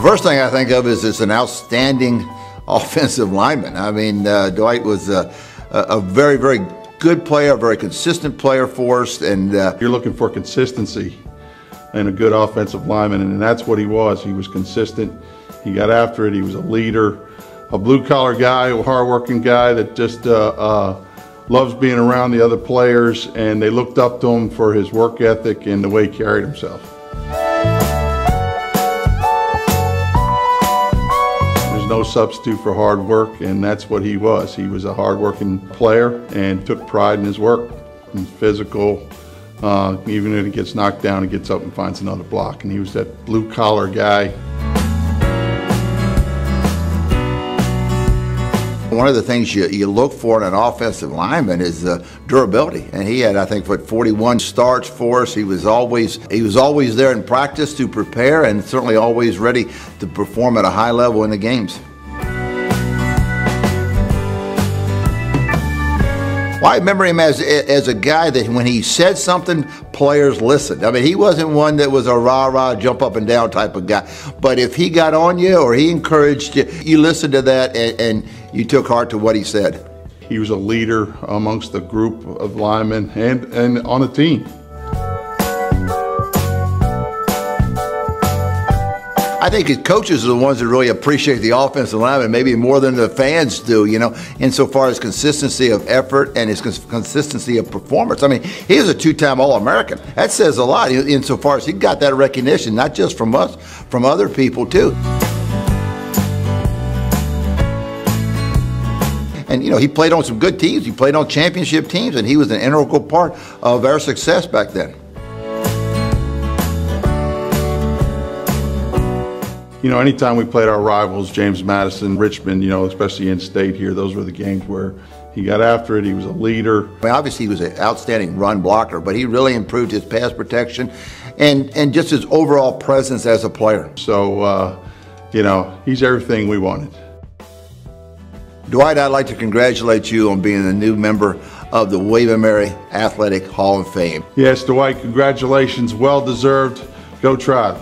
First thing I think of is an outstanding offensive lineman. I mean, Dwight was a very, very good player, a very consistent player for us. And you're looking for consistency in a good offensive lineman, and that's what he was. He was consistent. He got after it. He was a leader, a blue-collar guy, a hard-working guy that just loves being around the other players, and they looked up to him for his work ethic and the way he carried himself. No substitute for hard work, and that's what he was. He was a hard-working player and took pride in his work. He's physical. Even if he gets knocked down, he gets up and finds another block. And he was that blue-collar guy. One of the things you look for in an offensive lineman is durability, and he had, I think, 41 starts for us. He was always there in practice to prepare, and certainly always ready to perform at a high level in the games. Well, I remember him as a guy that when he said something, players listened. I mean, he wasn't one that was a rah-rah, jump up and down type of guy. But if he got on you or he encouraged you, you listened to that and you took heart to what he said. He was a leader amongst a group of linemen and on a team. I think his coaches are the ones that really appreciate the offensive lineman, maybe more than the fans do, you know, insofar as consistency of effort and his consistency of performance. I mean, he was a two-time All-American. That says a lot insofar as he got that recognition, not just from us, from other people too. And, you know, he played on some good teams. He played on championship teams, and he was an integral part of our success back then. You know, anytime we played our rivals, James Madison, Richmond, you know, especially in state here, those were the games where he got after it. He was a leader. I mean, obviously he was an outstanding run blocker, but he really improved his pass protection and just his overall presence as a player. So, you know, he's everything we wanted. Dwight, I'd like to congratulate you on being a new member of the William & Mary Athletic Hall of Fame. Yes, Dwight, congratulations. Well deserved. Go Tribe.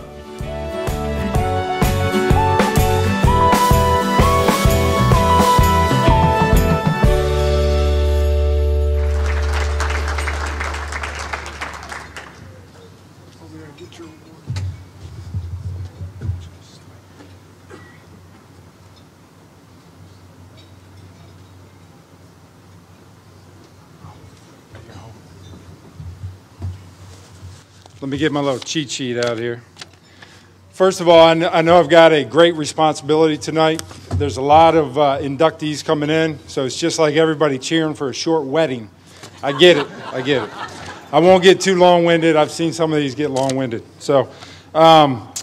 Let me get my little cheat sheet out here. First of all, I know I've got a great responsibility tonight. There's a lot of inductees coming in, so it's just like everybody cheering for a short wedding. I get it. I get it. I won't get too long-winded. I've seen some of these get long-winded. So,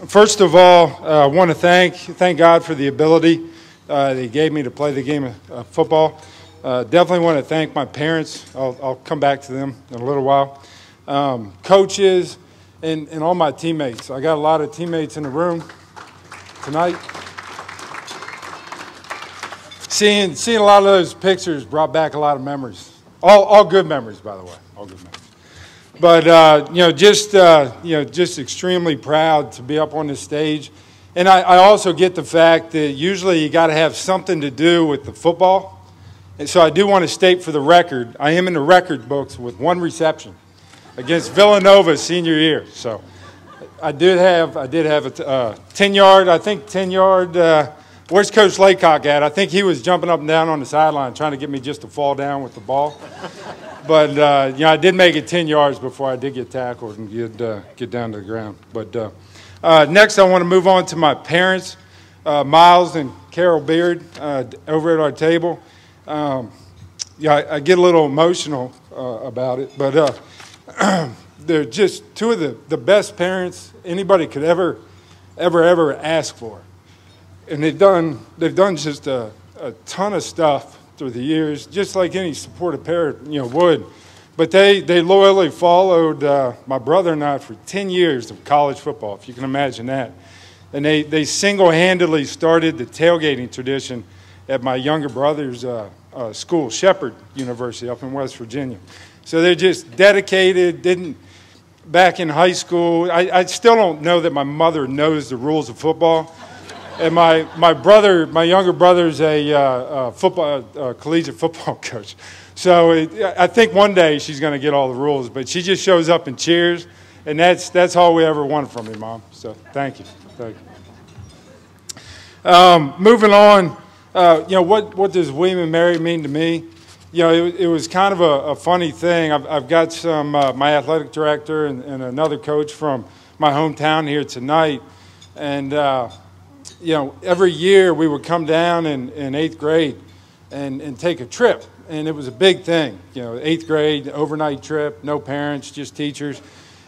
first of all, I want to thank God for the ability that He gave me to play the game of football. Definitely want to thank my parents. I'll come back to them in a little while. Coaches, and all my teammates. I got a lot of teammates in the room tonight. Seeing a lot of those pictures brought back a lot of memories. All good memories, by the way. All good memories. But just extremely proud to be up on this stage. And I also get the fact that usually you got to have something to do with the football. And so I do want to state for the record, I am in the record books with one reception against Villanova senior year. So I did have a 10-yard, where's Coach Laycock at? I think he was jumping up and down on the sideline trying to get me just to fall down with the ball. But, you know, I did make it 10 yards before I did get tackled and get down to the ground. But next I want to move on to my parents, Miles and Carol Beard, over at our table. Yeah, I get a little emotional about it, but they're just two of the best parents anybody could ever ask for, and they've done just a ton of stuff through the years, just like any supportive parent would. But they loyally followed my brother and I for 10 years of college football, if you can imagine that, and they single-handedly started the tailgating tradition at my younger brother's school, Shepherd University, up in West Virginia. So they're just dedicated. Back in high school, I still don't know that my mother knows the rules of football, And my brother, my younger brother's a collegiate football coach. So I think one day she's going to get all the rules, but she just shows up and cheers, and that's all we ever wanted from you, Mom. So thank you. Thank you. Moving on, what does William and Mary mean to me? It was kind of a funny thing. I've got some my athletic director and another coach from my hometown here tonight, and every year we would come down in 8th grade and take a trip. And it was a big thing, 8th grade, overnight trip, no parents, just teachers.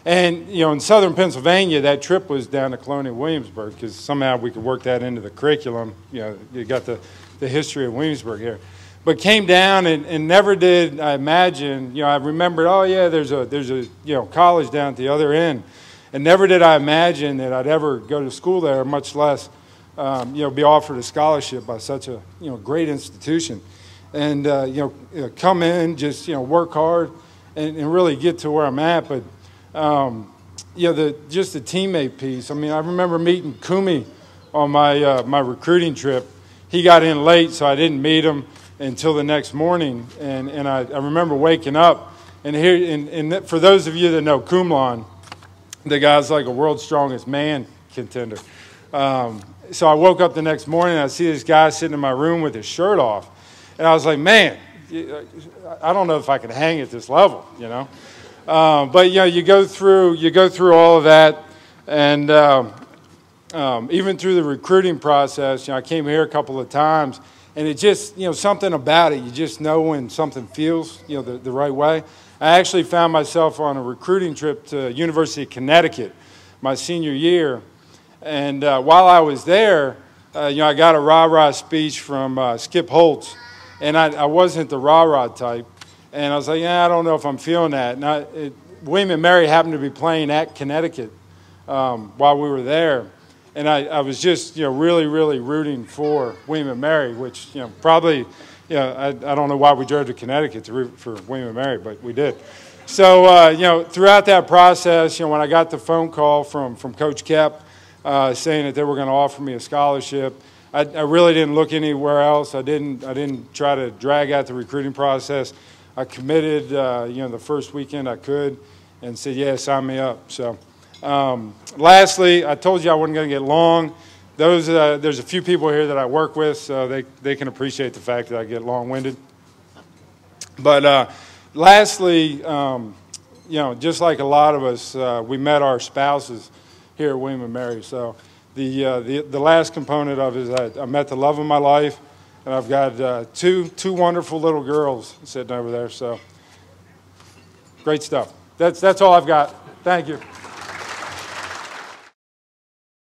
And, in southern Pennsylvania, that trip was down to Colonial Williamsburg because somehow we could work that into the curriculum. You got the history of Williamsburg here. But came down and never did I imagine, I remembered, oh, yeah, there's a college down at the other end. And never did I imagine that I'd ever go to school there, much less, be offered a scholarship by such a, great institution. And, come in, just, work hard and really get to where I'm at. But, just the teammate piece. I mean, I remember meeting Kumi on my recruiting trip. He got in late, so I didn't meet him until the next morning. And I remember waking up. And here, and for those of you that know Kumlan, the guy's like a world's strongest man contender. So I woke up the next morning, and I see this guy sitting in my room with his shirt off. And I was like, man, I don't know if I could hang at this level, But you go through all of that, and even through the recruiting process, I came here a couple of times, and it just, something about it, you just know when something feels, the right way. I actually found myself on a recruiting trip to University of Connecticut my senior year, and while I was there, I got a rah-rah speech from Skip Holtz. And I wasn't the rah-rah type. And I was like, I don't know if I'm feeling that. And William and Mary happened to be playing at Connecticut while we were there. And I was just, really, really rooting for William and Mary, which, probably, I don't know why we drove to Connecticut to root for William and Mary, but we did. So, throughout that process, when I got the phone call from Coach Kep saying that they were going to offer me a scholarship, I really didn't look anywhere else. I didn't try to drag out the recruiting process. I committed, the first weekend I could, and said, yeah, sign me up. So, lastly, I told you I wasn't going to get long. There's a few people here that I work with, so they can appreciate the fact that I get long-winded. But lastly, just like a lot of us, we met our spouses here at William and Mary. So. The last component of it is I met the love of my life, and I've got two wonderful little girls sitting over there. So great stuff. That's all I've got. Thank you.